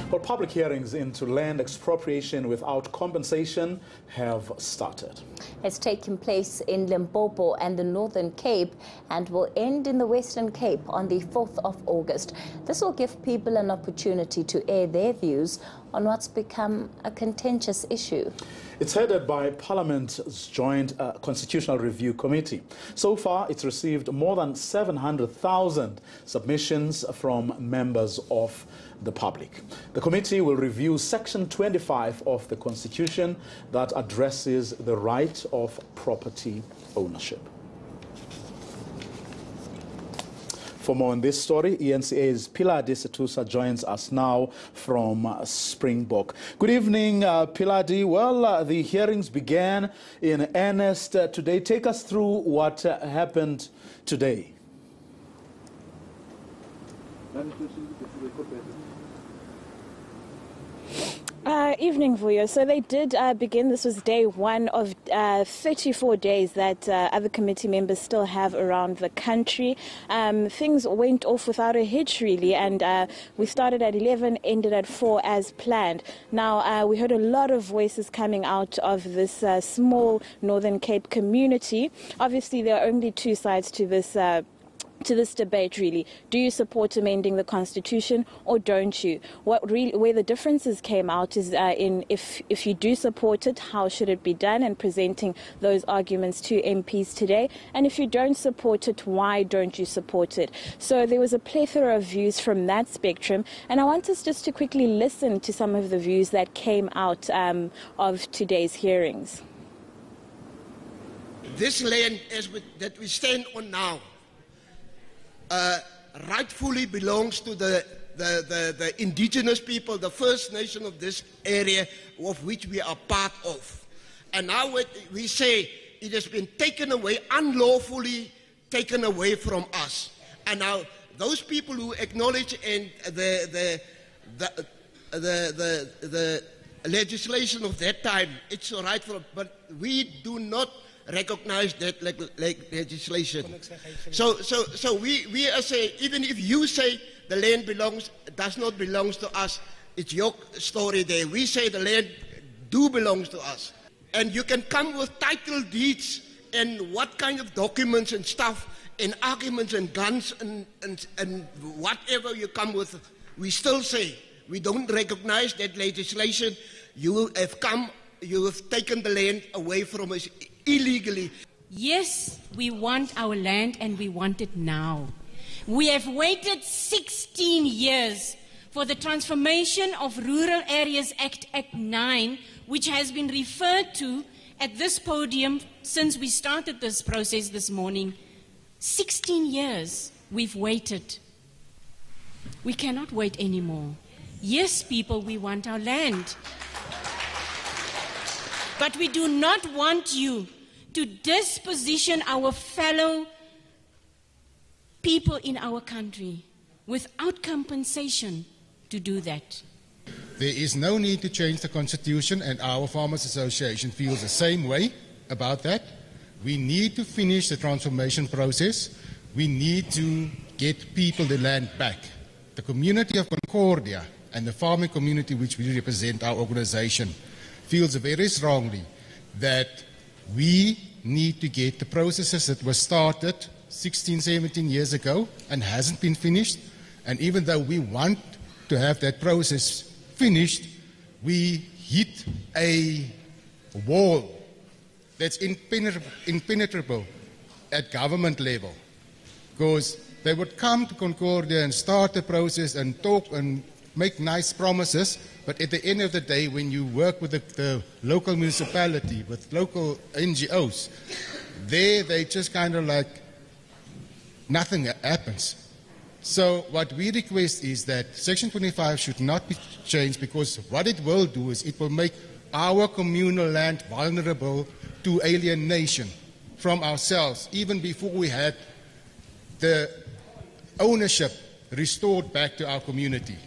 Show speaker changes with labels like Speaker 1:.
Speaker 1: Well, public hearings into land expropriation without compensation have started.
Speaker 2: It's taking place in Limpopo and the Northern Cape and will end in the Western Cape on the 4th of August. This will give people an opportunity to air their views on what's become a contentious issue.
Speaker 1: It's headed by Parliament's Joint Constitutional Review Committee. So far, it's received more than 700,000 submissions from members of the public. The committee will review Section 25 of the Constitution that addresses the right of property ownership. For more on this story, ENCA's Pilar Setusa joins us now from Springbok. Good evening, Pilar. Well, the hearings began in earnest today. Take us through what happened today.
Speaker 3: Evening, Vuyo. So they did begin. This was day one of 34 days that other committee members still have around the country. Things went off without a hitch, really, and we started at 11, ended at 4 as planned. Now, we heard a lot of voices coming out of this small Northern Cape community. Obviously, there are only two sides to this debate, really. Do you support amending the Constitution or don't you? Where the differences came out is in if you do support it, how should it be done, and presenting those arguments to MPs today. And if you don't support it, why don't you support it? So there was a plethora of views from that spectrum, and I want us just to quickly listen to some of the views that came out of today's hearings.
Speaker 4: This land that we stand on now rightfully belongs to the indigenous people, the First Nation of this area, of which we are part of. And now we say it has been taken away, unlawfully taken away from us. And now those people who acknowledge and the legislation of that time, it's all right, but we do not recognize that legislation. So we are saying, even if you say the land does not belong to us, it's your story there. We say the land belongs to us. And you can come with title deeds and what kind of documents and stuff and arguments and guns and whatever you come with, we still say we don't recognize that legislation. You have taken the land away from us illegally.
Speaker 5: Yes, we want our land and we want it now. We have waited 16 years for the Transformation of Rural Areas Act 9, which has been referred to at this podium since we started this process this morning. 16 years we've waited. We cannot wait anymore. Yes, people, we want our land. But we do not want you to disposition our fellow people in our country without compensation to do that.
Speaker 6: There is no need to change the Constitution, and our Farmers Association feels the same way about that. We need to finish the transformation process. We need to get people the land back. The community of Concordia and the farming community which we represent, our organization, feels very strongly that we need to get the processes that were started 16, 17 years ago and hasn't been finished. And even though we want to have that process finished, we hit a wall that's impenetrable at government level. Because they would come to Concordia and start the process and talk and make nice promises, but at the end of the day, when you work with the local municipality, with local NGOs, they just kind of like nothing happens. So what we request is that Section 25 should not be changed, because what it will do is it will make our communal land vulnerable to alienation from ourselves, even before we had the ownership restored back to our community.